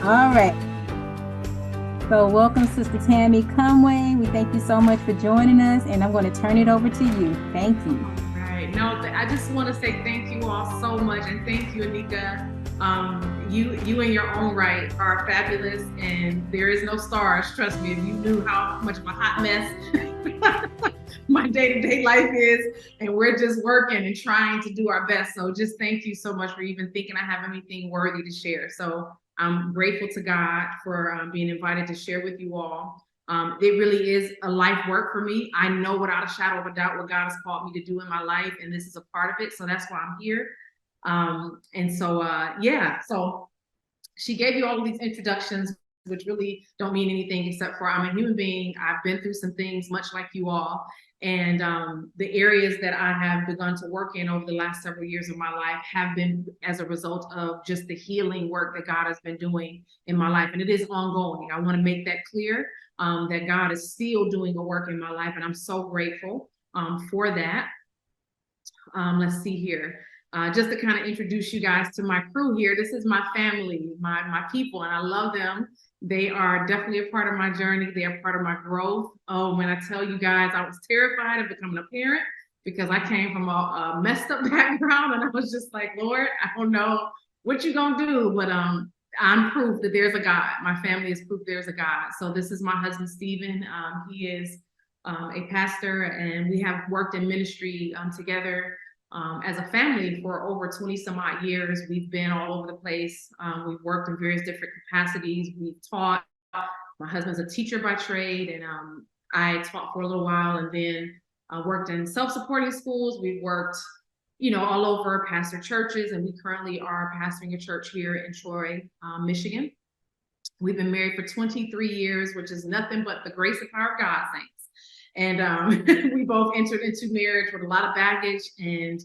All right. So welcome, Sister Tammy Conway. We thank you so much for joining us, and I'm going to turn it over to you. Thank you. Right. No, I just want to say thank you all so much, and thank you, Anika. You in your own right are fabulous, and there is no stars. Trust me, if you knew how much of a hot mess my day-to-day life is, and we're just working and trying to do our best. So just thank you so much for even thinking I have anything worthy to share. So I'm grateful to God for being invited to share with you all. It really is a life work for me. I know without a shadow of a doubt what God has called me to do in my life, and this is a part of it. So that's why I'm here. Yeah, so she gave you all of these introductions, which really don't mean anything except for I'm a human being. I've been through some things much like you all. And the areas that I have begun to work in over the last several years of my life have been as a result of just the healing work that God has been doing in my life. And it is ongoing. I want to make that clear, that God is still doing a work in my life. And I'm so grateful for that. Let's see here. Just to kind of introduce you guys to my crew here. This is my family, my people, and I love them. They are definitely a part of my journey. They are part of my growth. Oh, when I tell you guys, I was terrified of becoming a parent because I came from a messed up background, and I was just like, Lord, I don't know what you gonna do, but I'm proof that there's a God. My family is proof there's a God. So this is my husband, Stephen. He is a pastor, and we have worked in ministry together as a family for over 20 some odd years. We've been all over the place. We've worked in various different capacities. We've taught. My husband's a teacher by trade, and I taught for a little while, and then worked in self-supporting schools. We've worked, all over, pastor churches, and we currently are pastoring a church here in Troy, Michigan. We've been married for 23 years, which is nothing but the grace and power of God, saints. And we both entered into marriage with a lot of baggage, and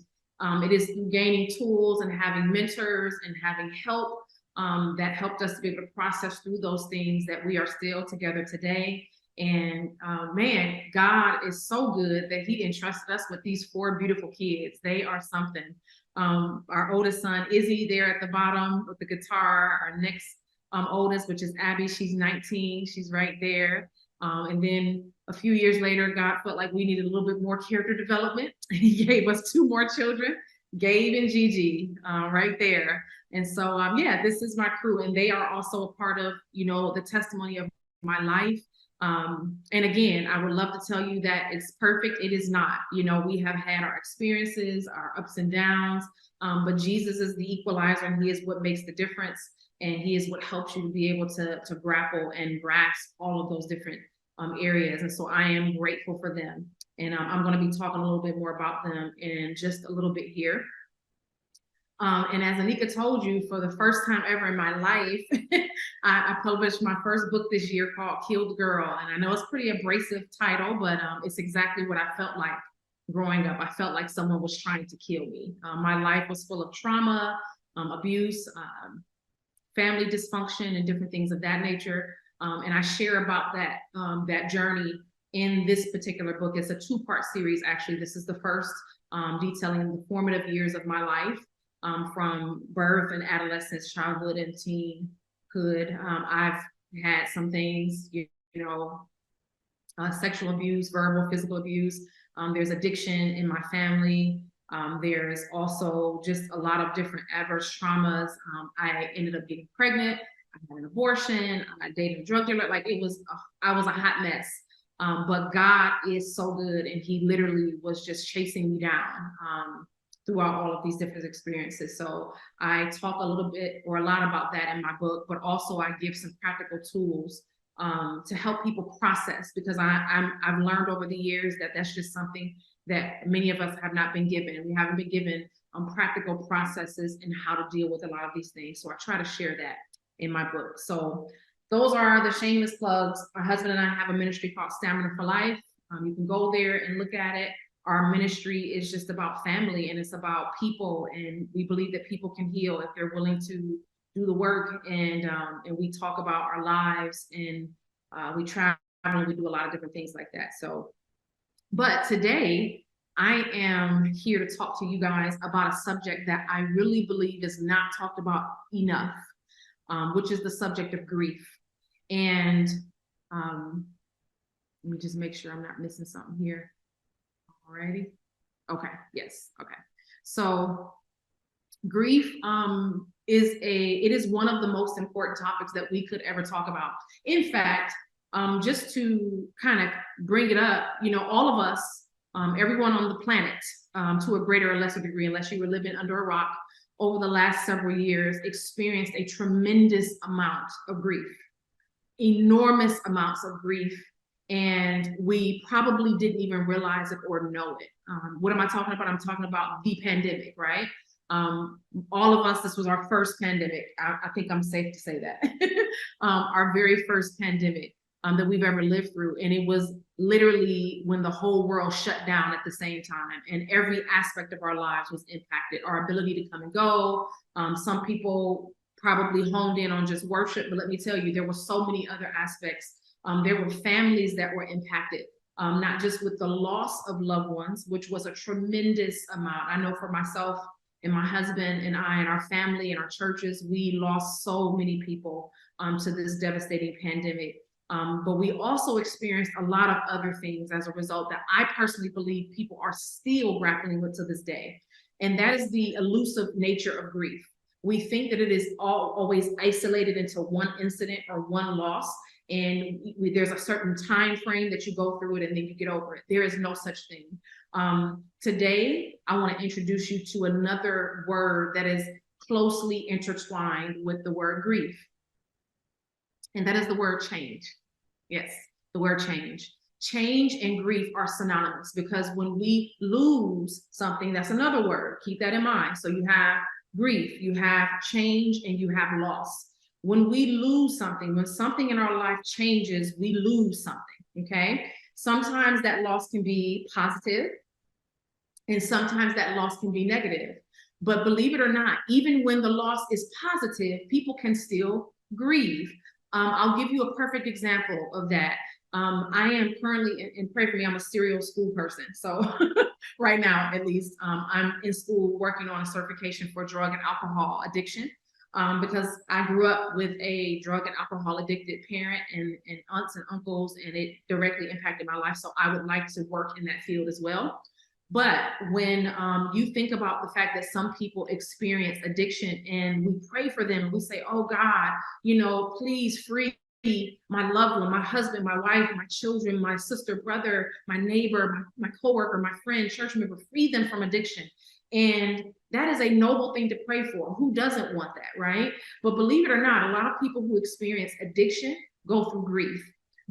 it is gaining tools and having mentors and having help that helped us to be able to process through those things that we are still together today. And man, God is so good that He entrusted us with these four beautiful kids. They are something. Our oldest son, Izzy, there at the bottom with the guitar. Our next oldest, which is Abby, she's 19. She's right there. And then a few years later, God felt like we needed a little bit more character development. He gave us two more children, Gabe and Gigi, right there. And so, yeah, this is my crew, and they are also a part of, the testimony of my life. And again, I would love to tell you that it's perfect. It is not. We have had our experiences, our ups and downs, but Jesus is the equalizer, and He is what makes the difference. And He is what helps you to be able to grapple and grasp all of those different areas. And so I am grateful for them. And I'm going to be talking a little bit more about them in just a little bit here. And as Anika told you, for the first time ever in my life, I published my first book this year called Killed Girl. And I know it's a pretty abrasive title, but it's exactly what I felt like growing up. I felt like someone was trying to kill me. My life was full of trauma, abuse, family dysfunction, and different things of that nature. And I share about that journey in this particular book. It's a two-part series, actually. This is the first, detailing the formative years of my life, from birth and adolescence, childhood, and teenhood. I've had some things, sexual abuse, verbal, physical abuse. There's addiction in my family. There's also just a lot of different adverse traumas. I ended up getting pregnant. I had an abortion. I dated a drug dealer. Like I was a hot mess. But God is so good, and He literally was just chasing me down throughout all of these different experiences. So I talk a little bit or a lot about that in my book, but also I give some practical tools to help people process, because I've learned over the years that that's just something that many of us have not been given. We haven't been given practical processes and how to deal with a lot of these things. So I try to share that in my book. So those are the shameless plugs. My husband and I have a ministry called Stamina for Life. You can go there and look at it. Our ministry is just about family, and it's about people. And we believe that people can heal if they're willing to do the work. And we talk about our lives, and we travel, and we do a lot of different things like that. So, but today I am here to talk to you guys about a subject that I really believe is not talked about enough. which is the subject of grief. And let me just make sure I'm not missing something here. Alrighty. Okay. Yes. Okay. So grief is one of the most important topics that we could ever talk about. In fact, just to kind of bring it up, all of us, everyone on the planet, to a greater or lesser degree, unless you were living under a rock, over the last several years, experienced a tremendous amount of grief, enormous amounts of grief, and we probably didn't even realize it or know it. What am I talking about? I'm talking about the pandemic, right? All of us, this was our first pandemic. I think I'm safe to say that. Our very first pandemic that we've ever lived through. And it was literally when the whole world shut down at the same time, and every aspect of our lives was impacted. Our ability to come and go. Some people probably honed in on just worship, but let me tell you, there were so many other aspects. There were families that were impacted. Not just with the loss of loved ones, which was a tremendous amount. I know for myself and my husband and I and our family and our churches, we lost so many people to this devastating pandemic. But we also experienced a lot of other things as a result that I personally believe people are still grappling with to this day. And that is the elusive nature of grief. We think that it is always isolated into one incident or one loss. And there's a certain time frame that you go through it and then you get over it. There is no such thing. Today, I want to introduce you to another word that is closely intertwined with the word grief. And that is the word change. Yes, the word change. Change and grief are synonymous, because when we lose something, that's another word. Keep that in mind. So you have grief, you have change, and you have loss. When we lose something, when something in our life changes, we lose something, okay? Sometimes that loss can be positive, and sometimes that loss can be negative. But believe it or not, even when the loss is positive, people can still grieve. I'll give you a perfect example of that. I am currently, and pray for me, I'm a serial school person. So right now, at least, I'm in school working on a certification for drug and alcohol addiction. Because I grew up with a drug and alcohol addicted parent and aunts and uncles, and it directly impacted my life. So I would like to work in that field as well. But when you think about the fact that some people experience addiction, and we pray for them, and we say, oh God, please free my loved one, my husband, my wife, my children, my sister, brother, my neighbor, my coworker, my friend, church member, free them from addiction. And that is a noble thing to pray for. Who doesn't want that, right? But believe it or not, a lot of people who experience addiction go through grief,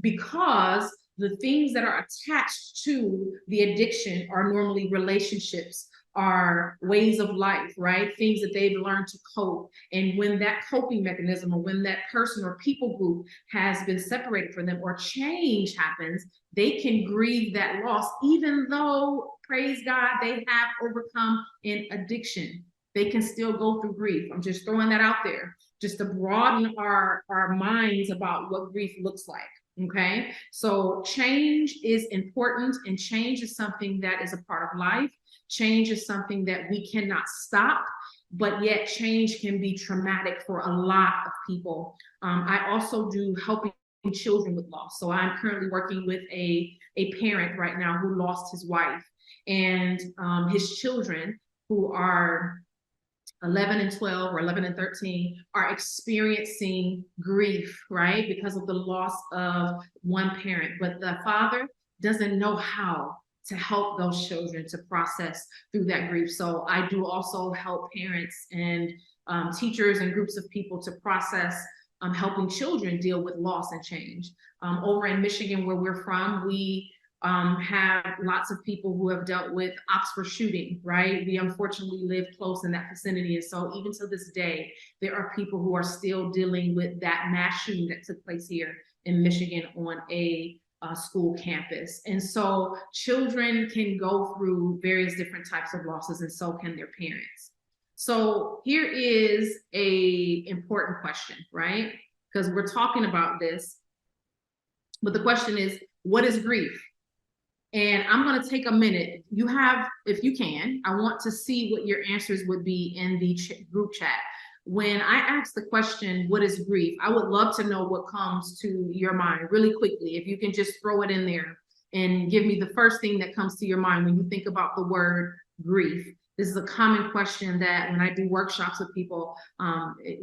because the things that are attached to the addiction are normally relationships, are ways of life, right? Things that they've learned to cope. And when that coping mechanism, or when that person or people group has been separated from them, or change happens, they can grieve that loss, even though, praise God, they have overcome an addiction. They can still go through grief. I'm just throwing that out there, just to broaden our minds about what grief looks like. Okay, so change is important, and change is something that is a part of life. Change is something that we cannot stop, but yet change can be traumatic for a lot of people. I also do helping children with loss. So I'm currently working with a parent right now who lost his wife, and his children, who are 11 and 12 or 11 and 13, are experiencing grief, right? Because of the loss of one parent. But the father doesn't know how to help those children to process through that grief. So I do also help parents and teachers and groups of people to process helping children deal with loss and change. Over in Michigan, where we're from, we have lots of people who have dealt with Oxford shooting, right? We unfortunately live close in that vicinity. And so even to this day, there are people who are still dealing with that mass shooting that took place here in Michigan on a school campus. And so children can go through various different types of losses, and so can their parents. So here is a important question, right? Because we're talking about this, but the question is, what is grief? And I'm going to take a minute. You have, if you can, I want to see what your answers would be in the group chat. when I ask the question, what is grief? I would love to know what comes to your mind really quickly. If you can just throw it in there and give me the first thing that comes to your mind when you think about the word grief. This is a common question that when I do workshops with people,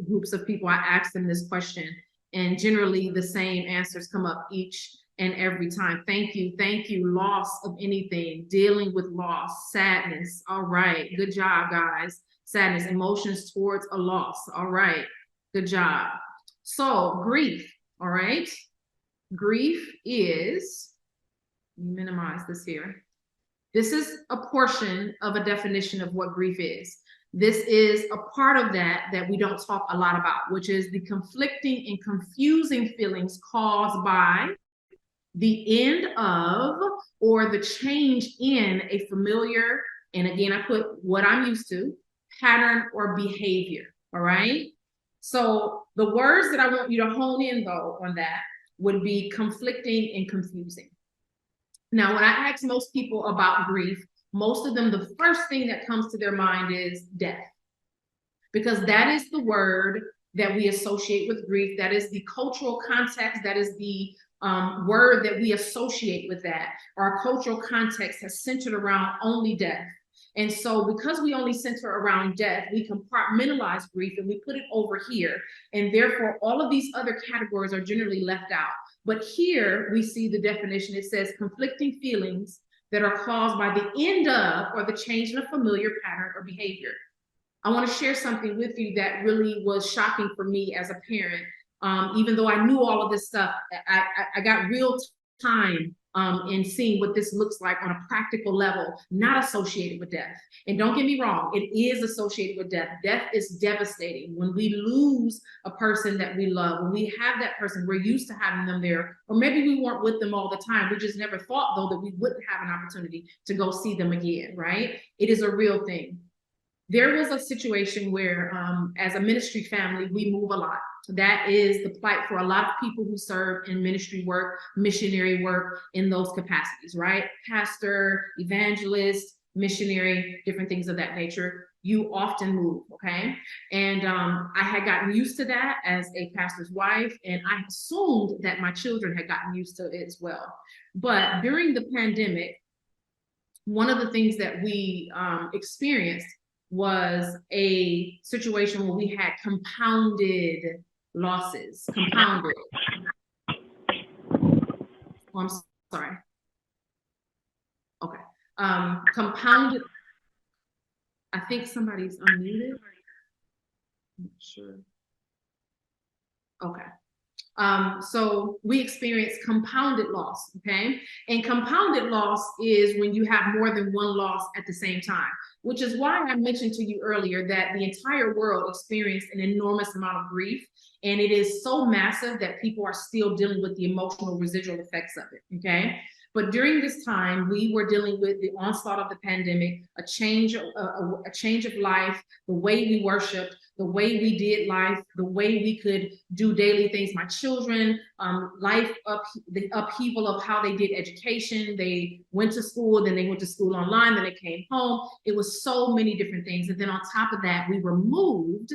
groups of people, I ask them this question. And generally the same answers come up each and every time. Thank you, loss of anything, dealing with loss, sadness. All right, good job, guys. Sadness, emotions towards a loss. All right, good job. So grief, all right. Grief is, minimize this here. This is a portion of a definition of what grief is. This is a part of that we don't talk a lot about, which is the conflicting and confusing feelings caused by the end of or the change in a familiar, and again, I put what I'm used to, pattern or behavior, all right? So the words that I want you to hone in though on that would be conflicting and confusing. Now, when I ask most people about grief, most of them, the first thing that comes to their mind is death, because that is the word that we associate with grief. That is the cultural context. That is the word that we associate with that. Our cultural context has centered around only death. And so because we only center around death, we compartmentalize grief and we put it over here. And therefore, all of these other categories are generally left out. But here we see the definition. It says conflicting feelings that are caused by the end of or the change in a familiar pattern or behavior. I want to share something with you that really was shocking for me as a parent. Even though I knew all of this stuff, I got real time in seeing what this looks like on a practical level, not associated with death. And don't get me wrong, it is associated with death. Death is devastating. When we lose a person that we love, when we have that person, we're used to having them there, or maybe we weren't with them all the time. We just never thought, though, that we wouldn't have an opportunity to go see them again, right? It is a real thing. There was a situation where, as a ministry family, we move a lot. That is the plight for a lot of people who serve in ministry work, missionary work in those capacities, right? Pastor, evangelist, missionary, different things of that nature. You often move, okay? And I had gotten used to that as a pastor's wife, and I assumed that my children had gotten used to it as well. But during the pandemic, one of the things that we experienced was a situation where we had compounded losses. Compounded. Oh, I'm sorry. Okay. Compounded. I think somebody's unmuted. I'm not sure. Okay. So we experience compounded loss, okay? And compounded loss is when you have more than one loss at the same time, which is why I mentioned to you earlier that the entire world experienced an enormous amount of grief, and it is so massive that people are still dealing with the emotional residual effects of it, okay? But during this time, we were dealing with the onslaught of the pandemic, a change of life, the way we worshiped, the way we did life, the way we could do daily things. My children, the upheaval of how they did education. They went to school, then they went to school online, then they came home. It was so many different things. And then on top of that, we were moved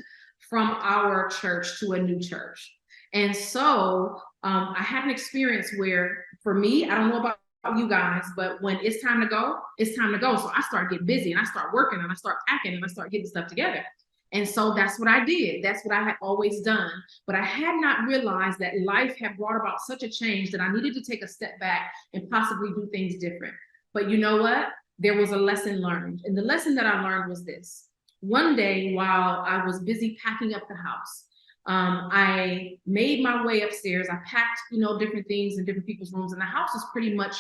from our church to a new church. And so I had an experience where, for me, I don't know about you guys, but when it's time to go, it's time to go. So I start getting busy and I start working and I start packing and I start getting stuff together. And so that's what I did. That's what I had always done. But I had not realized that life had brought about such a change that I needed to take a step back and possibly do things different. But you know what? There was a lesson learned. And the lesson that I learned was this. One day while I was busy packing up the house, I made my way upstairs. I packed, different things in different people's rooms, and the house was pretty much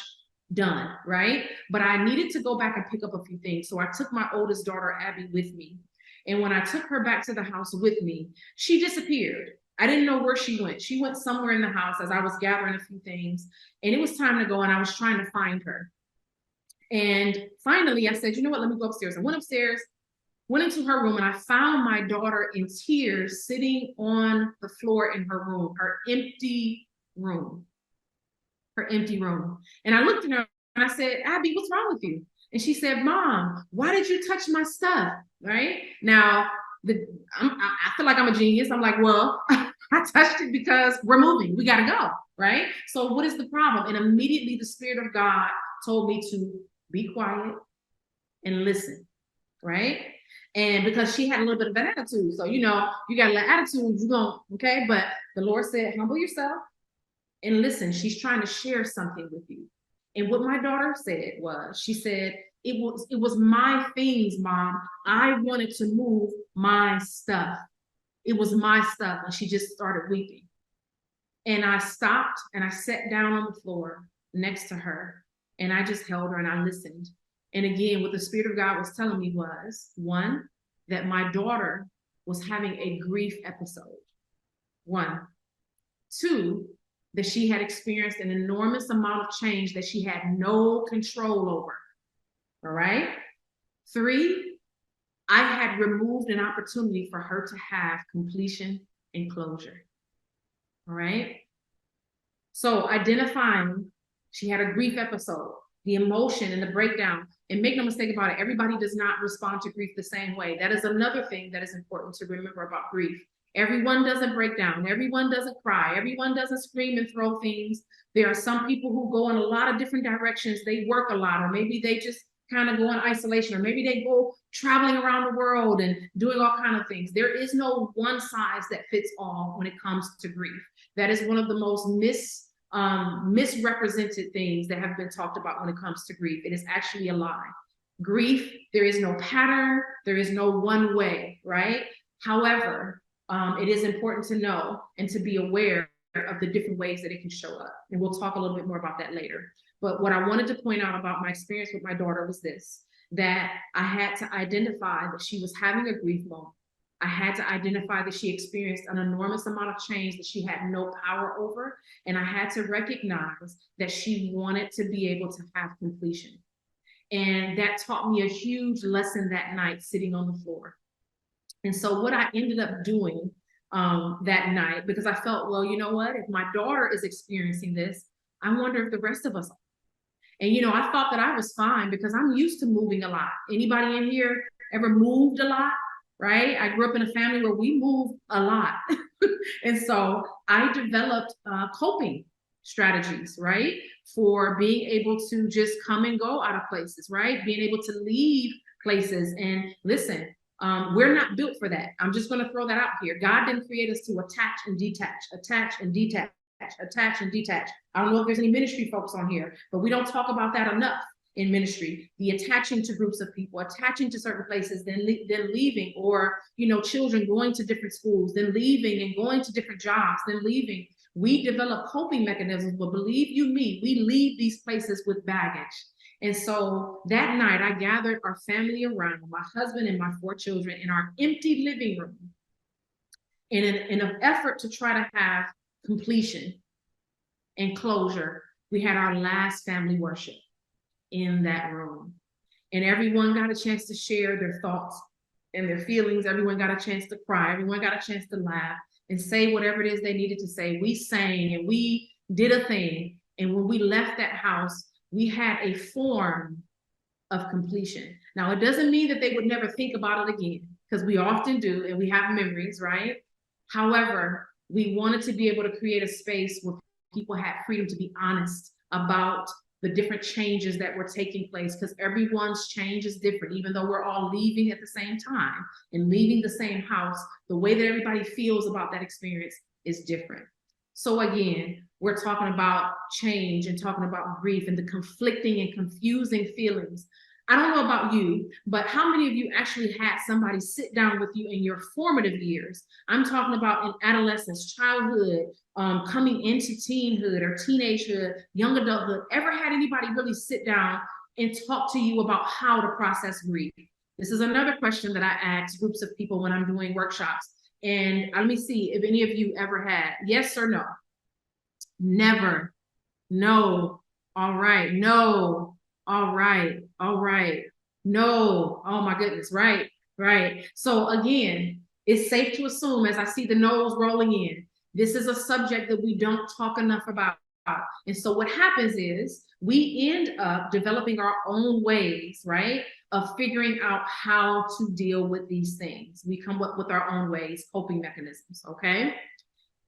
done, right? But I needed to go back and pick up a few things. So I took my oldest daughter, Abby, with me. And when I took her back to the house with me, she disappeared. I didn't know where she went. She went somewhere in the house as I was gathering a few things. And it was time to go, and I was trying to find her. And finally, I said, you know what? Let me go upstairs. I went upstairs, went into her room, and I found my daughter in tears sitting on the floor in her room, her empty room. And I looked at her and I said, Abby, what's wrong with you? And she said, Mom, why did you touch my stuff? Right? Now, I feel like I'm a genius. I'm like, well, I touched it because we're moving. We got to go, right? So what is the problem? And immediately the Spirit of God told me to be quiet and listen, right? And because she had a little bit of an attitude. So, you know, you got a little attitude, you're going, okay? But the Lord said, humble yourself and listen. She's trying to share something with you. And what my daughter said was, she said, it was my things, Mom. I wanted to move my stuff. It was my stuff. And she just started weeping. And I stopped and I sat down on the floor next to her and I just held her and I listened. And again, what the Spirit of God was telling me was, one, that my daughter was having a grief episode. One. Two, that she had experienced an enormous amount of change that she had no control over. All right. Three, I had removed an opportunity for her to have completion and closure. All right. So identifying she had a grief episode, the emotion and the breakdown. And make no mistake about it, everybody does not respond to grief the same way. That is another thing that is important to remember about grief. Everyone doesn't break down. Everyone doesn't cry. Everyone doesn't scream and throw things. There are some people who go in a lot of different directions. They work a lot, or maybe they just kind of go in isolation, or maybe they go traveling around the world and doing all kinds of things. There is no one size that fits all when it comes to grief. That is one of the most misrepresented things that have been talked about when it comes to grief. It is actually a lie. Grief, there is no pattern, there is no one way, right? However, it is important to know and to be aware of the different ways that it can show up. And we'll talk a little bit more about that later. But what I wanted to point out about my experience with my daughter was this, that I had to identify that she was having a grief moment. I had to identify that she experienced an enormous amount of change that she had no power over. And I had to recognize that she wanted to be able to have completion. And that taught me a huge lesson that night sitting on the floor. And so what I ended up doing that night, because I felt, well, you know what, if my daughter is experiencing this, I wonder if the rest of us are. And, you know, I thought that I was fine because I'm used to moving a lot. Anybody in here ever moved a lot? Right? I grew up in a family where we moved a lot. And so I developed coping strategies, right? For being able to just come and go out of places, right? Being able to leave places. And listen, we're not built for that. I'm just going to throw that out here. God didn't create us to attach and detach, attach and detach, attach and detach. I don't know if there's any ministry folks on here, but we don't talk about that enough in ministry. The attaching to groups of people, attaching to certain places, then leaving, or, you know, children going to different schools, then leaving and going to different jobs, then leaving. We develop coping mechanisms, but believe you me, we leave these places with baggage. And so that night I gathered our family around, my husband and my 4 children, in our empty living room in an effort to try to have completion and closure. We had our last family worship in that room. And everyone got a chance to share their thoughts and their feelings. Everyone got a chance to cry. Everyone got a chance to laugh and say whatever it is they needed to say. We sang and we did a thing. And when we left that house, we had a form of completion. Now, it doesn't mean that they would never think about it again, because we often do, and we have memories, right? However, we wanted to be able to create a space where people had freedom to be honest about the different changes that were taking place, because everyone's change is different. Even though we're all leaving at the same time and leaving the same house, the way that everybody feels about that experience is different. So again, we're talking about change and talking about grief and the conflicting and confusing feelings. I don't know about you, but how many of you actually had somebody sit down with you in your formative years? I'm talking about in adolescence, childhood, coming into teenhood or teenagehood, young adulthood. Ever had anybody really sit down and talk to you about how to process grief? This is another question that I ask groups of people when I'm doing workshops. And let me see if any of you ever had. Yes or no? Never. No. All right. No. All right. All right. No. Oh my goodness. Right. Right. So again, it's safe to assume, as I see the no's rolling in, this is a subject that we don't talk enough about. And so what happens is we end up developing our own ways, right, of figuring out how to deal with these things. We come up with our own ways, coping mechanisms, okay?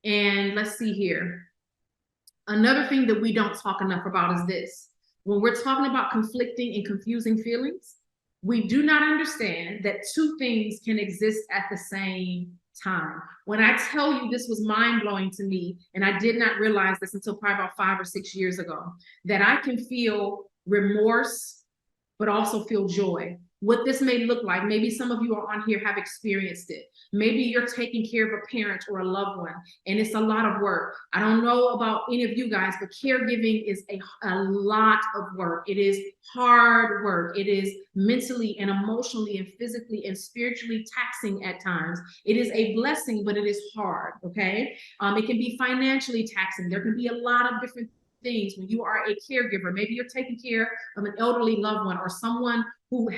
And let's see here. Another thing that we don't talk enough about is this. When we're talking about conflicting and confusing feelings, we do not understand that two things can exist at the same time. When I tell you, this was mind-blowing to me, and I did not realize this until probably about 5 or 6 years ago, that I can feel remorse, but also feel joy. What this may look like, maybe some of you are on here have experienced it. Maybe you're taking care of a parent or a loved one, and it's a lot of work. I don't know about any of you guys, but caregiving is a lot of work. It is hard work. It is mentally and emotionally and physically and spiritually taxing at times. It is a blessing, but it is hard, okay? It can be financially taxing. There can be a lot of different things when you are a caregiver. Maybe you're taking care of an elderly loved one or someone who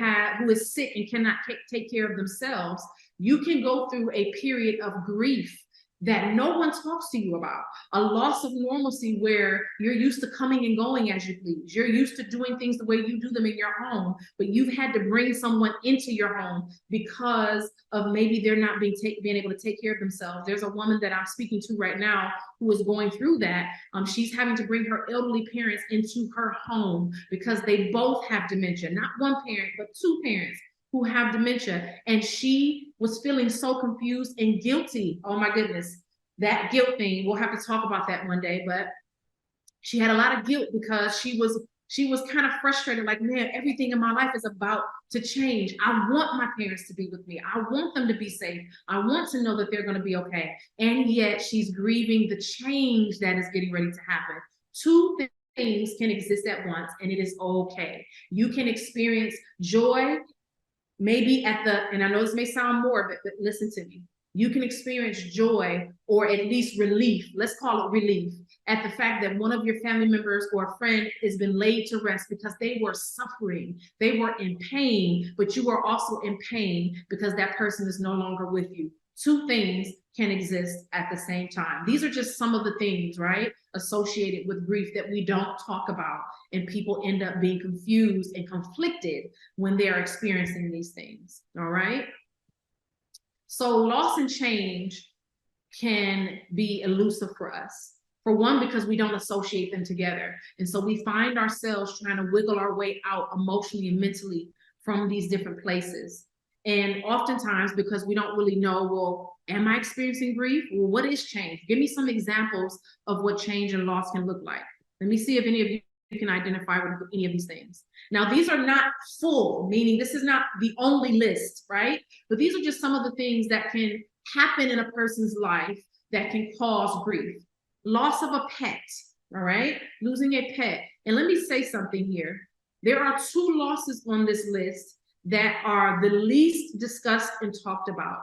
is sick and cannot take care of themselves. You can go through a period of grief that no one talks to you about, a loss of normalcy where you're used to coming and going as you please. You're used to doing things the way you do them in your home, but you've had to bring someone into your home because of maybe they're not being able to take care of themselves. There's a woman that I'm speaking to right now who is going through that. She's having to bring her elderly parents into her home because they both have dementia, not one parent, but two parents who have dementia. And she was feeling so confused and guilty. Oh my goodness, that guilt thing, we'll have to talk about that one day, but she had a lot of guilt because she was kind of frustrated, like, man, everything in my life is about to change. I want my parents to be with me. I want them to be safe. I want to know that they're going to be okay. And yet she's grieving the change that is getting ready to happen. Two things can exist at once, and it is okay. You can experience joy, maybe and I know this may sound morbid, but listen to me. You can experience joy or at least relief, let's call it relief, at the fact that one of your family members or a friend has been laid to rest because they were suffering, they were in pain, but you are also in pain because that person is no longer with you. Two things can exist at the same time. These are just some of the things, right, associated with grief that we don't talk about, and people end up being confused and conflicted when they are experiencing these things, all right? So loss and change can be elusive for us. For one, because we don't associate them together. And so we find ourselves trying to wiggle our way out emotionally and mentally from these different places. And oftentimes, because we don't really know, well, am I experiencing grief? Well, what is change? Give me some examples of what change and loss can look like. Let me see if any of you can identify with any of these things. Now, these are not full, meaning this is not the only list, right? But these are just some of the things that can happen in a person's life that can cause grief. Loss of a pet, all right? Losing a pet. And let me say something here. There are two losses on this list that are the least discussed and talked about.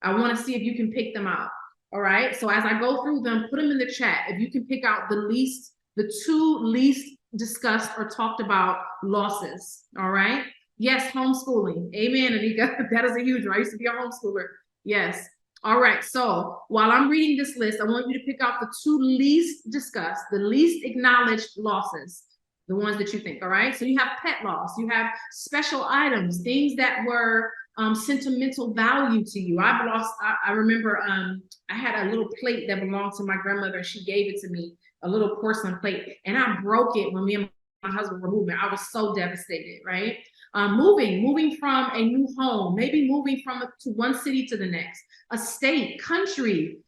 I want to see if you can pick them out, all right? So as I go through them, put them in the chat. If you can pick out the two least discussed or talked about losses, all right? Yes, homeschooling. Amen, Anika. That is a huge one. I used to be a homeschooler. Yes. All right, so while I'm reading this list, I want you to pick out the two least discussed, the least acknowledged losses, the ones that you think, all right? So you have pet loss, you have special items, things that were sentimental value to you. I remember I had a little plate that belonged to my grandmother. She gave it to me, a little porcelain plate, and I broke it when me and my husband were moving. I was so devastated, right? Moving from a new home, maybe moving to one city to the next, a state, country,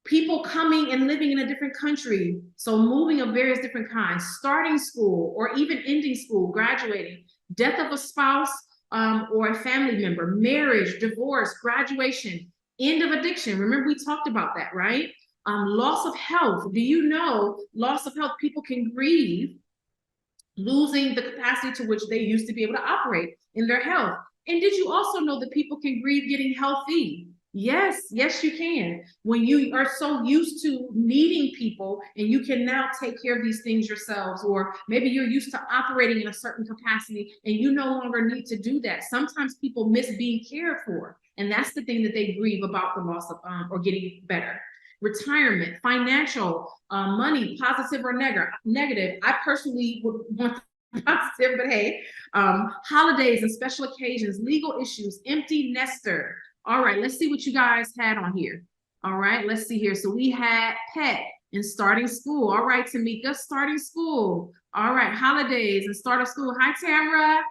people coming and living in a different country. So moving of various different kinds, starting school or even ending school, graduating, death of a spouse or a family member, marriage, divorce, graduation, end of addiction. Remember, we talked about that, right? Loss of health. Do you know loss of health? People can grieve losing the capacity to which they used to be able to operate in their health. And did you also know that people can grieve getting healthy? Yes, yes, you can. When you are so used to needing people and you can now take care of these things yourselves, or maybe you're used to operating in a certain capacity and you no longer need to do that. Sometimes people miss being cared for. And that's the thing that they grieve about the loss of or getting better. Retirement, financial, money, positive or negative. I personally would want positive, but hey, holidays and special occasions, legal issues, empty nester. All right, let's see what you guys had on here. All right, let's see here. So we had pet and starting school. All right, Tamika, starting school. All right, holidays and start of school. Hi, Tamara.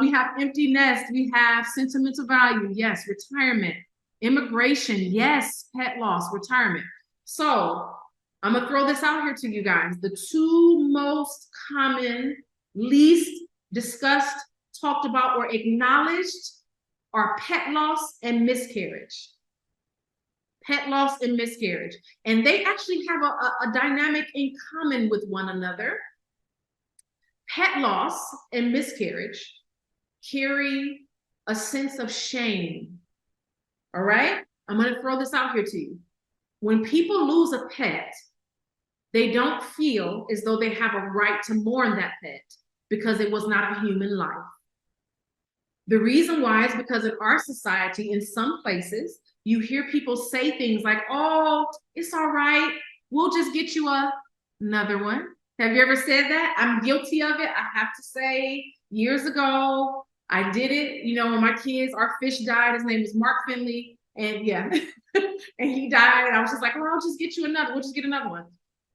We have empty nest. We have sentimental value. Yes, retirement. Immigration. Yes, pet loss, retirement. So I'm going to throw this out here to you guys. The two most common, least discussed, talked about, or acknowledged are pet loss and miscarriage. Pet loss and miscarriage. And they actually have a dynamic in common with one another. Pet loss and miscarriage carry a sense of shame. All right? I'm going to throw this out here to you. When people lose a pet, they don't feel as though they have a right to mourn that pet because it was not a human life. The reason why is because in our society, in some places, you hear people say things like, oh, it's all right. We'll just get you another one. Have you ever said that? I'm guilty of it. I have to say, years ago, I did it. You know, when my kids, our fish died, his name was Mark Finley. And yeah, and he died. And I was just like, oh, I'll just get you another. We'll just get another one.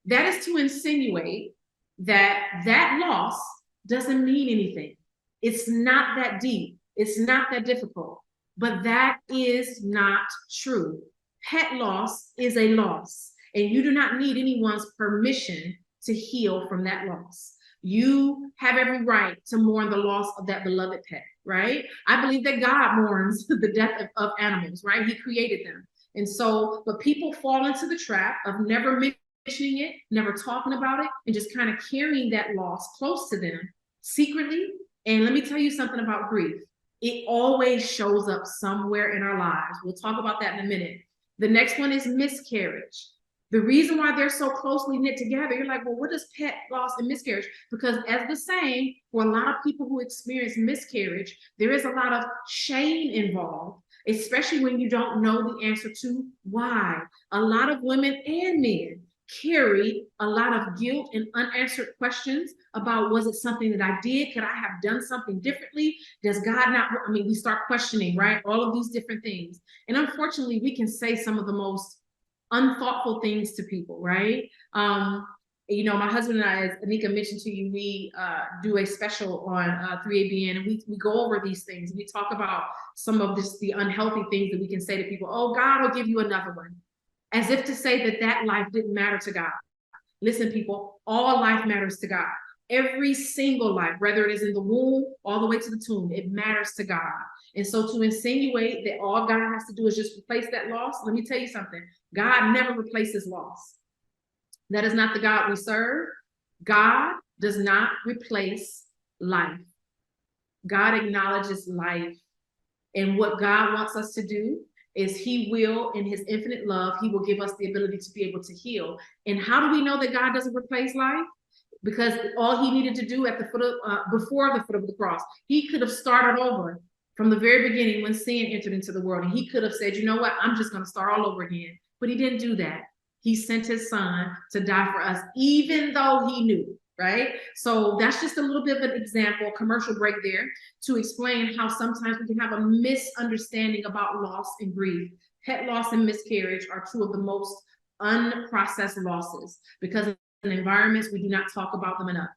That is to insinuate that that loss doesn't mean anything. It's not that deep. It's not that difficult. But that is not true. Pet loss is a loss, and you do not need anyone's permission to heal from that loss. You have every right to mourn the loss of that beloved pet, right? I believe that God mourns the death of animals, right? He created them. And so, but people fall into the trap of never mentioning it, never talking about it, and just kind of carrying that loss close to them secretly. And let me tell you something about grief. It always shows up somewhere in our lives. We'll talk about that in a minute. The next one is miscarriage. The reason why they're so closely knit together, you're like, well, what is pet loss and miscarriage? Because as the same, for a lot of people who experience miscarriage, there is a lot of shame involved, especially when you don't know the answer to why. A lot of women and men carry a lot of guilt and unanswered questions about, was it something that I did? Could I have done something differently? Does God not, I mean, we start questioning, right? All of these different things. And unfortunately, we can say some of the most unthoughtful things to people, right? You know, my husband and I, as Anika mentioned to you, we do a special on 3ABN, and we go over these things. We talk about some of the unhealthy things that we can say to people. Oh, God will give you another one. As if to say that that life didn't matter to God. Listen, people, all life matters to God. Every single life, whether it is in the womb all the way to the tomb, it matters to God. And so to insinuate that all God has to do is just replace that loss, let me tell you something. God never replaces loss. That is not the God we serve. God does not replace life. God acknowledges life. And what God wants us to do is he will, in his infinite love, he will give us the ability to be able to heal. And how do we know that God doesn't replace life? Because all he needed to do at the foot of, before the foot of the cross, he could have started over from the very beginning when sin entered into the world. And he could have said, you know what, I'm just going to start all over again. But he didn't do that. He sent his son to die for us, even though he knew, right? So that's just a little bit of an example, commercial break there, to explain how sometimes we can have a misunderstanding about loss and grief. Pet loss and miscarriage are two of the most unprocessed losses because in environments we do not talk about them enough.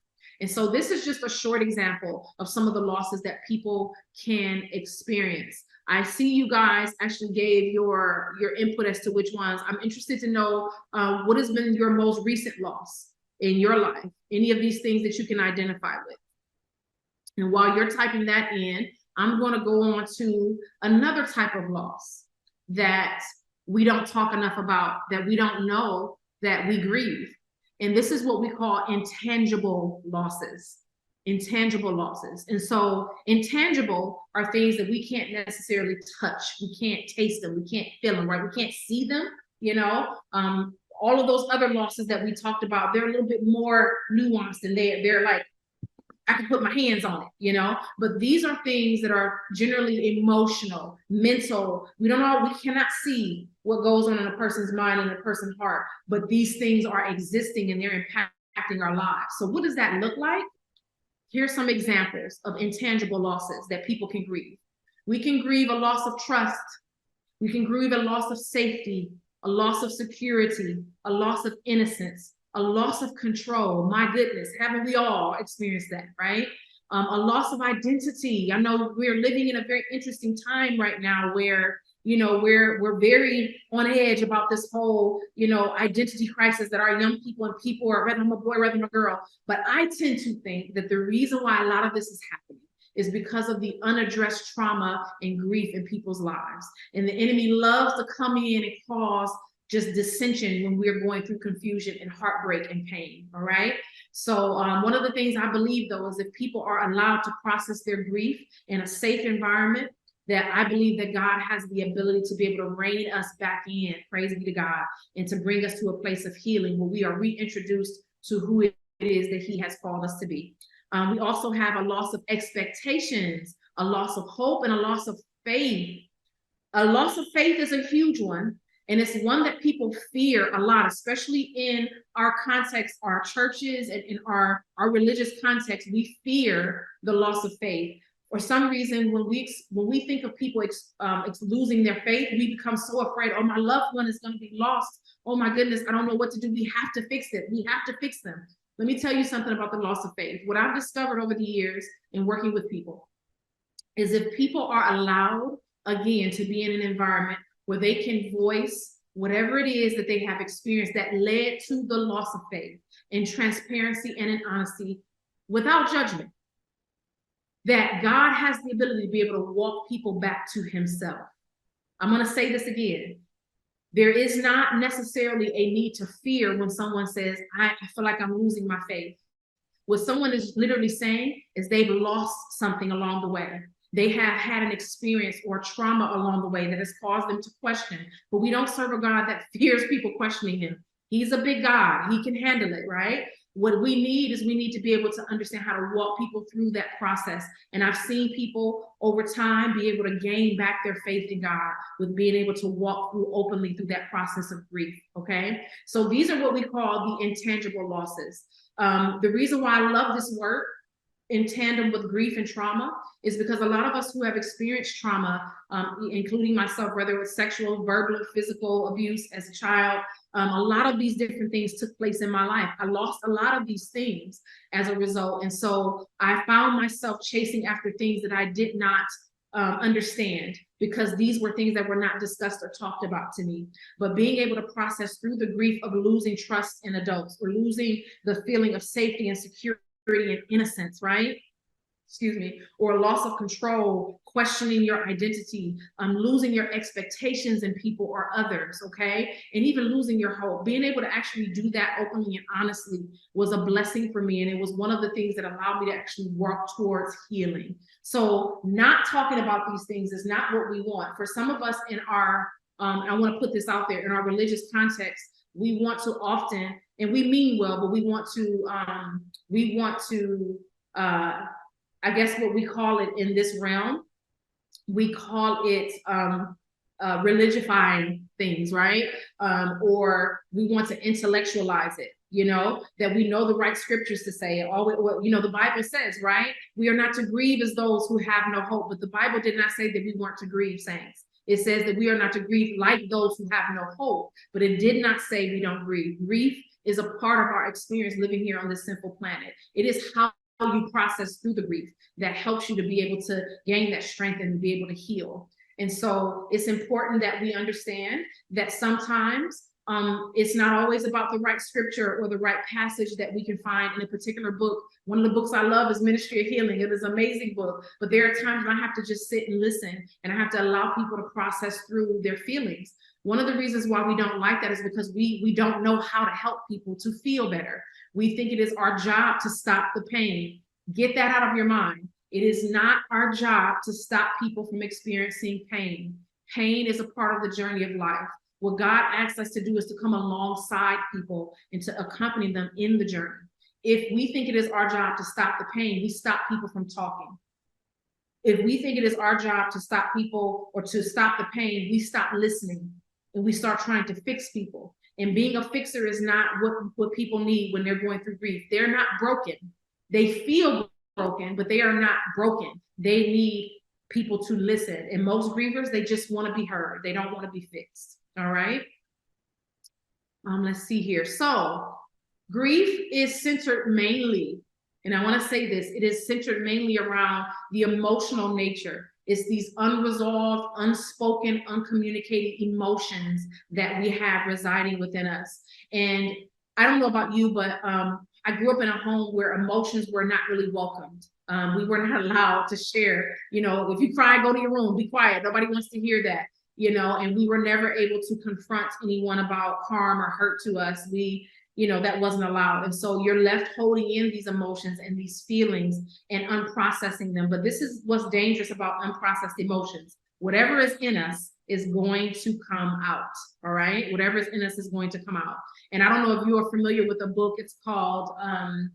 And so this is just a short example of some of the losses that people can experience. I see you guys actually gave your input as to which ones. I'm interested to know what has been your most recent loss in your life, any of these things that you can identify with. And while you're typing that in, I'm going to go on to another type of loss that we don't talk enough about, that we don't know that we grieve. And this is what we call intangible losses. Intangible losses. And so intangible are things that we can't necessarily touch. We can't taste them. We can't feel them, right? We can't see them, you know. All of those other losses that we talked about, they're a little bit more nuanced, and they're like I can put my hands on it, but these are things that are generally emotional, mental. We cannot see what goes on in a person's mind and a person's heart, but these things are existing and they're impacting our lives. So what does that look like? Here's some examples of intangible losses that people can grieve. We can grieve a loss of trust. We can grieve a loss of safety, a loss of security, a loss of innocence, a loss of control. My goodness, haven't we all experienced that, right? A loss of identity. I know we're living in a very interesting time right now where we're very on edge about this whole identity crisis that our young people and people are, whether I'm a boy, whether I'm a girl. But I tend to think that the reason why a lot of this is happening is because of the unaddressed trauma and grief in people's lives. And the enemy loves to come in and cause just dissension when we're going through confusion and heartbreak and pain, all right? So one of the things I believe, though, is if people are allowed to process their grief in a safe environment, that I believe that God has the ability to be able to rein us back in, praise be to God, and to bring us to a place of healing where we are reintroduced to who it is that he has called us to be. We also have a loss of expectations, a loss of hope, and a loss of faith. A loss of faith is a huge one, and it's one that people fear a lot, especially in our context, our churches, and in our religious context. We fear the loss of faith. For some reason, when we think of people losing their faith, we become so afraid. Oh, my loved one is going to be lost. Oh my goodness, I don't know what to do. We have to fix it. We have to fix them. Let me tell you something about the loss of faith. What I've discovered over the years in working with people is if people are allowed, again, to be in an environment where they can voice whatever it is that they have experienced that led to the loss of faith in transparency and in honesty without judgment, that God has the ability to be able to walk people back to himself. I'm going to say this again. There is not necessarily a need to fear when someone says, I feel like I'm losing my faith. What someone is literally saying is they've lost something along the way. They have had an experience or trauma along the way that has caused them to question. But we don't serve a God that fears people questioning him. He's a big God. He can handle it, right? What we need to be able to understand how to walk people through that process. And I've seen people over time be able to gain back their faith in God with being able to walk through openly through that process of grief, okay? So these are what we call the intangible losses. The reason why I love this work in tandem with grief and trauma is because a lot of us who have experienced trauma, including myself, whether it was sexual, verbal, or physical abuse as a child, a lot of these different things took place in my life. I lost a lot of these things as a result. And so I found myself chasing after things that I did not understand, because these were things that were not discussed or talked about to me. But being able to process through the grief of losing trust in adults, or losing the feeling of safety and security and innocence, right? Excuse me, or a loss of control, questioning your identity, losing your expectations in people or others, okay? And even losing your hope. Being able to actually do that openly and honestly was a blessing for me. And it was one of the things that allowed me to actually work towards healing. So not talking about these things is not what we want. For some of us in our, I want to put this out there, in our religious context, we want to often, and we mean well, but we want to, I guess what we call it in this realm, we call it religifying things, right? Or we want to intellectualize it, that we know the right scriptures to say. The Bible says, right? We are not to grieve as those who have no hope, but the Bible did not say that we weren't to grieve, saints. It says that we are not to grieve like those who have no hope, but it did not say we don't grieve. Grief is a part of our experience living here on this simple planet. It is how you process through the grief that helps you to be able to gain that strength and be able to heal. And so it's important that we understand that sometimes it's not always about the right scripture or the right passage that we can find in a particular book. One of the books I love is Ministry of Healing. It is an amazing book, but there are times when I have to just sit and listen, and I have to allow people to process through their feelings. One of the reasons why we don't like that is because we don't know how to help people to feel better. We think it is our job to stop the pain. Get that out of your mind. It is not our job to stop people from experiencing pain. Pain is a part of the journey of life. What God asks us to do is to come alongside people and to accompany them in the journey. if we think it is our job to stop the pain, we stop people from talking. If we think it is our job to stop people or to stop the pain, we stop listening and we start trying to fix people. And being a fixer is not what people need when they're going through grief. They're not broken. They feel broken, but they are not broken. They need people to listen. And most grievers, they just want to be heard. They don't want to be fixed. All right. Let's see here. So grief is centered mainly, and I want to say this, it is centered mainly around the emotional nature. It's these unresolved, unspoken, uncommunicated emotions that we have residing within us. And I don't know about you, but I grew up in a home where emotions were not really welcomed. We were not allowed to share, you know, if you cry, go to your room, be quiet. Nobody wants to hear that, you know, and we were never able to confront anyone about harm or hurt to us. You know, that wasn't allowed. And so you're left holding in these emotions and these feelings and unprocessing them. But this is what's dangerous about unprocessed emotions. Whatever is in us is going to come out. All right. Whatever is in us is going to come out. And I don't know if you are familiar with a book. It's called, I'm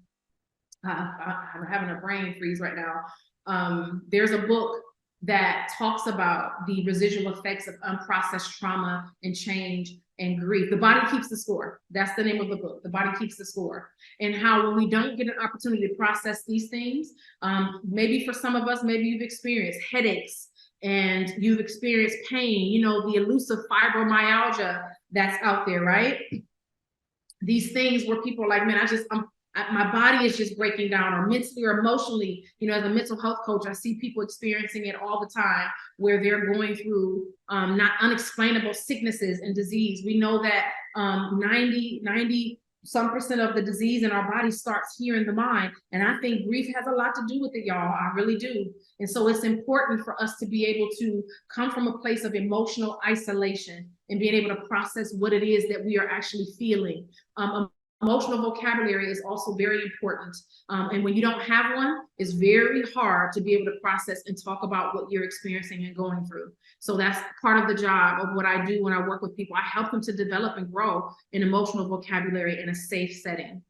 having a brain freeze right now. There's a book that talks about the residual effects of unprocessed trauma and change and grief. The Body Keeps the Score. That's the name of the book. The Body Keeps the Score. And how when we don't get an opportunity to process these things, maybe for some of us, maybe you've experienced headaches and you've experienced pain, you know, the elusive fibromyalgia that's out there, right? These things where people are like, man, my body is just breaking down, or mentally or emotionally. You know, as a mental health coach, I see people experiencing it all the time where they're going through not unexplainable sicknesses and disease. We know that 90 some percent of the disease in our body starts here in the mind. And I think grief has a lot to do with it, y'all. I really do. And so it's important for us to be able to come from a place of emotional isolation and being able to process what it is that we are actually feeling. Emotional vocabulary is also very important. And when you don't have one, it's very hard to be able to process and talk about what you're experiencing and going through. So that's part of the job of what I do when I work with people. I help them to develop and grow an emotional vocabulary in a safe setting.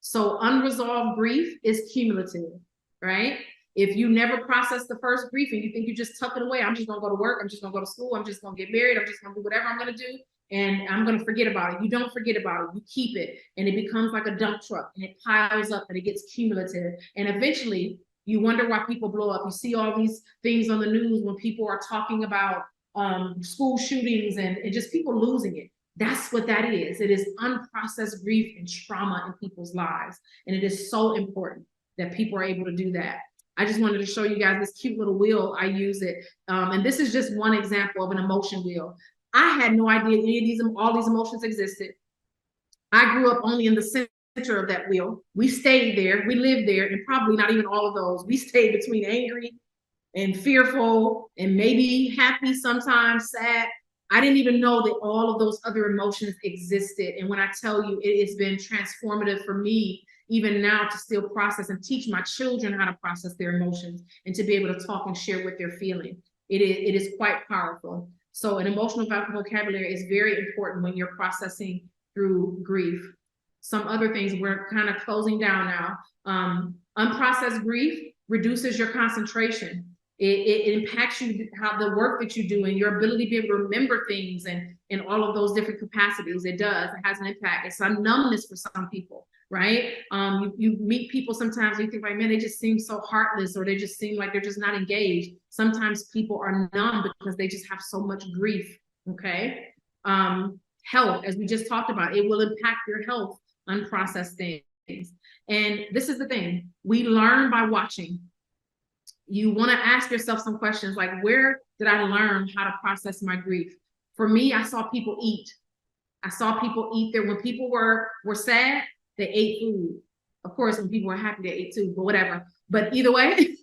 So unresolved grief is cumulative, right? If you never process the first grief and you think you just tuck it away, I'm just gonna go to work, I'm just gonna go to school, I'm just gonna get married, I'm just gonna do whatever I'm gonna do, and I'm going to forget about it. You don't forget about it. You keep it, and it becomes like a dump truck, and it piles up, and it gets cumulative. And eventually, you wonder why people blow up. You see all these things on the news when people are talking about school shootings and just people losing it. That's what that is. It is unprocessed grief and trauma in people's lives. And it is so important that people are able to do that. I just wanted to show you guys this cute little wheel. I use it. And this is just one example of an emotion wheel. I had no idea all these emotions existed. I grew up only in the center of that wheel. We stayed there, we lived there, and probably not even all of those. We stayed between angry and fearful and maybe happy, sometimes sad. I didn't even know that all of those other emotions existed. And when I tell you, it has been transformative for me, even now, to still process and teach my children how to process their emotions and to be able to talk and share what they're feeling. It is quite powerful. So an emotional vocabulary is very important when you're processing through grief. Some other things, we're kind of closing down now. Unprocessed grief reduces your concentration. It impacts you, how the work that you do and your ability to be able to remember things and in all of those different capacities. It does. It has an impact. It's a numbness for some people, right? You meet people sometimes and you think like, man, they just seem so heartless, or they just seem like they're just not engaged. Sometimes people are numb because they just have so much grief, okay? Health, as we just talked about, it will impact your health, unprocessed things. And this is the thing, we learn by watching. You want to ask yourself some questions like, where did I learn how to process my grief? For me, I saw people eat. I saw people eat there. When people were sad, they ate food. Of course, when people were happy, they ate too, but whatever. But either way,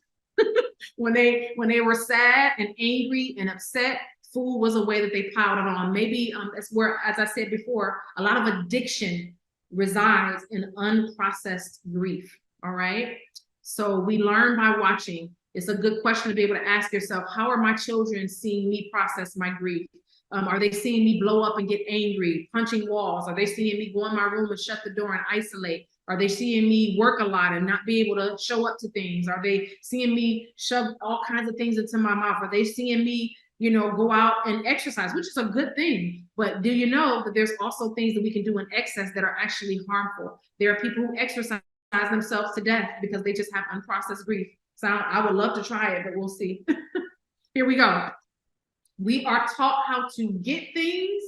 when they were sad and angry and upset, food was a way that they piled it on. Maybe that's where, as I said before, a lot of addiction resides in unprocessed grief. All right. So we learn by watching. It's a good question to be able to ask yourself, how are my children seeing me process my grief? Are they seeing me blow up and get angry, punching walls? Are they seeing me go in my room and shut the door and isolate? Are they seeing me work a lot and not be able to show up to things? Are they seeing me shove all kinds of things into my mouth? Are they seeing me, go out and exercise, which is a good thing? But do you know that there's also things that we can do in excess that are actually harmful? There are people who exercise themselves to death because they just have unprocessed grief. So I would love to try it, but we'll see. Here we go. We are taught how to get things,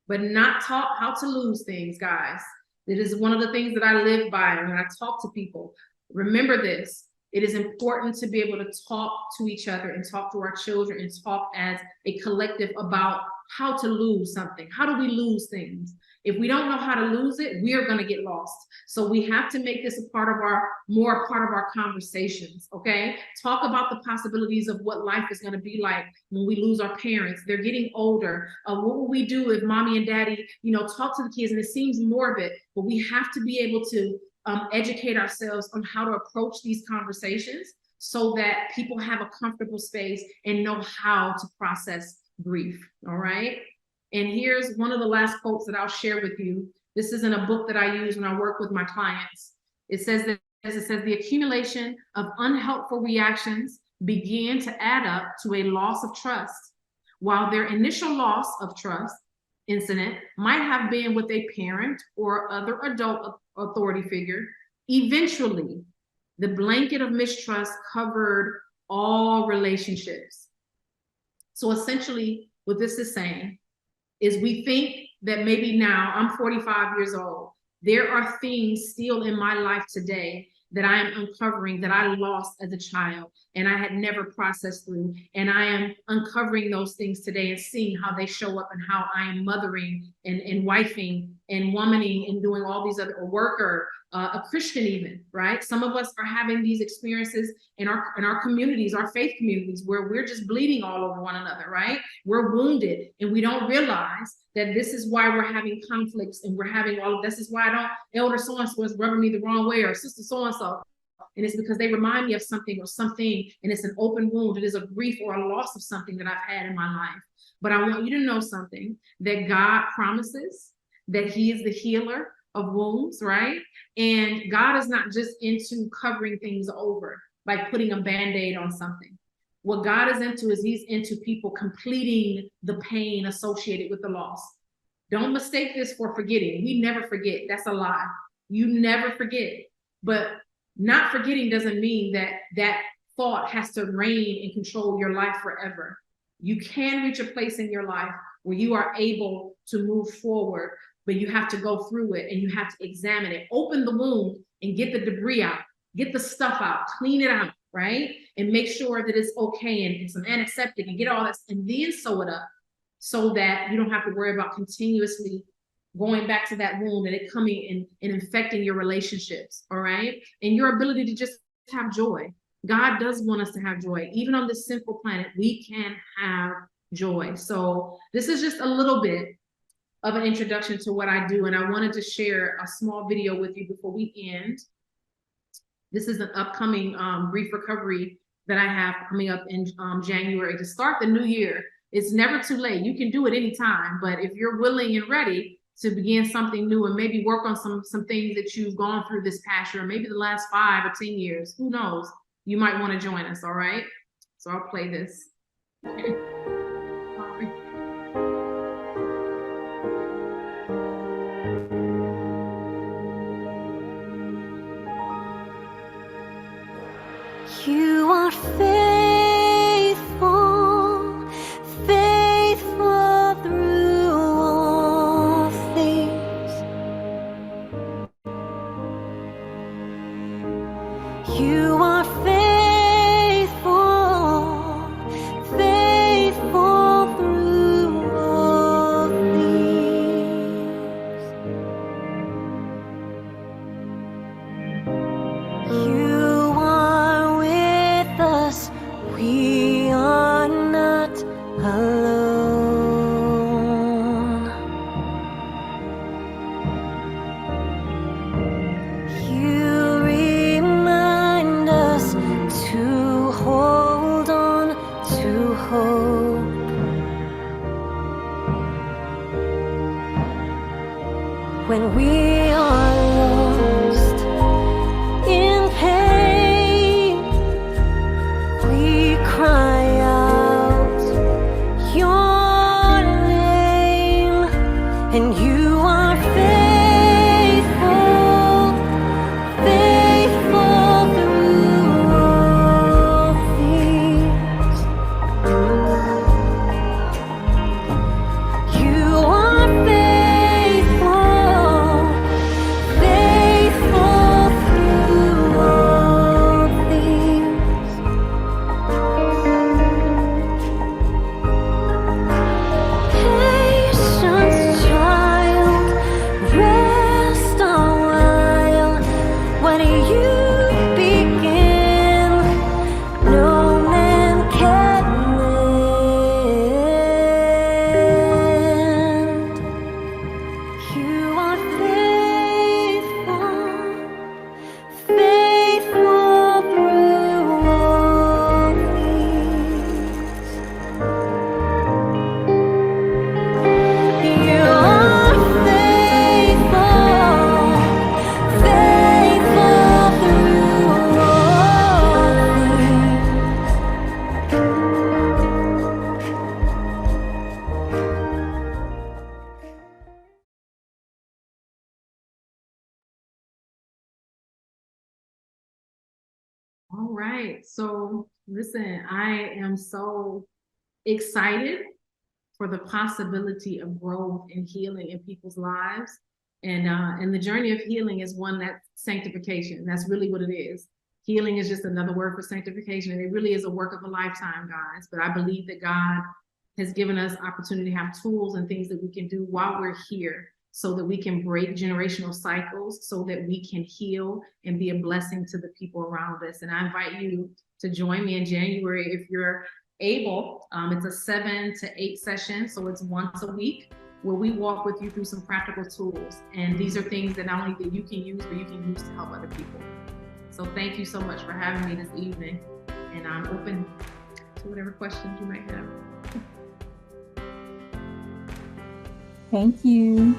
but not taught how to lose things, guys. It is one of the things that I live by when I talk to people. Remember this. It is important to be able to talk to each other and talk to our children and talk as a collective about how to lose something. How do we lose things? If we don't know how to lose it, we are going to get lost. So we have to make this a part of our conversations, okay? Talk about the possibilities of what life is going to be like when we lose our parents. They're getting older. What will we do if mommy and daddy, talk to the kids? And it seems morbid, but we have to be able to educate ourselves on how to approach these conversations so that people have a comfortable space and know how to process grief, all right? And here's one of the last quotes that I'll share with you. This is in a book that I use when I work with my clients. It says, the accumulation of unhelpful reactions began to add up to a loss of trust. While their initial loss of trust incident might have been with a parent or other adult authority figure, eventually the blanket of mistrust covered all relationships. So essentially what this is saying is we think that maybe now I'm 45 years old. There are things still in my life today that I am uncovering that I lost as a child and I had never processed through. And I am uncovering those things today and seeing how they show up and how I am mothering and wifing and womaning and doing all these other, a worker, a Christian even, right? Some of us are having these experiences in our communities, our faith communities, where we're just bleeding all over one another, right? We're wounded and we don't realize that this is why we're having conflicts and we're having all of this. Is why elder so-and-so is rubbing me the wrong way or sister so-and-so. And it's because they remind me of something or something, and it's an open wound. It is a grief or a loss of something that I've had in my life. But I want you to know something, that God promises that he is the healer of wounds, right? And God is not just into covering things over, like putting a Band-Aid on something. What God is into is he's into people completing the pain associated with the loss. Don't mistake this for forgetting. We never forget. That's a lie. You never forget. But not forgetting doesn't mean that that thought has to reign and control your life forever. You can reach a place in your life where you are able to move forward, but you have to go through it and you have to examine it, open the wound and get the debris out, get the stuff out, clean it out, right? And make sure that it's okay and some antiseptic and get all that, and then sew it up so that you don't have to worry about continuously going back to that wound and it coming and infecting your relationships, all right? And your ability to just have joy. God does want us to have joy. Even on this sinful planet, we can have joy. So this is just a little bit of an introduction to what I do. And I wanted to share a small video with you before we end. This is an upcoming grief recovery that I have coming up in January to start the new year. It's never too late. You can do it anytime, but if you're willing and ready to begin something new and maybe work on some things that you've gone through this past year, maybe the last 5 or 10 years, who knows? You might want to join us, all right? So I'll play this. You are faithful, faithful through all things. You are faithful, faithful through all things. You are with us, we are not alone. You remind us to hold on to hope. When we are lost, and you are faithful, faithful through all things. You are faithful, faithful through all things. Patience, child, rest a while. When you begin, no man can mend. You are faithful, faithful through all things. You are faithful, faithful through all All right. So listen, I am so excited for the possibility of growth and healing in people's lives. And the journey of healing is one that's sanctification. That's really what it is. Healing is just another word for sanctification. And it really is a work of a lifetime, guys. But I believe that God has given us opportunity to have tools and things that we can do while we're here so that we can break generational cycles, so that we can heal and be a blessing to the people around us. And I invite you to join me in January if you're able. It's a 7 to 8 session, so it's once a week where we walk with you through some practical tools. And these are things that not only that you can use, but you can use to help other people. So thank you so much for having me this evening. And I'm open to whatever questions you might have. Thank you.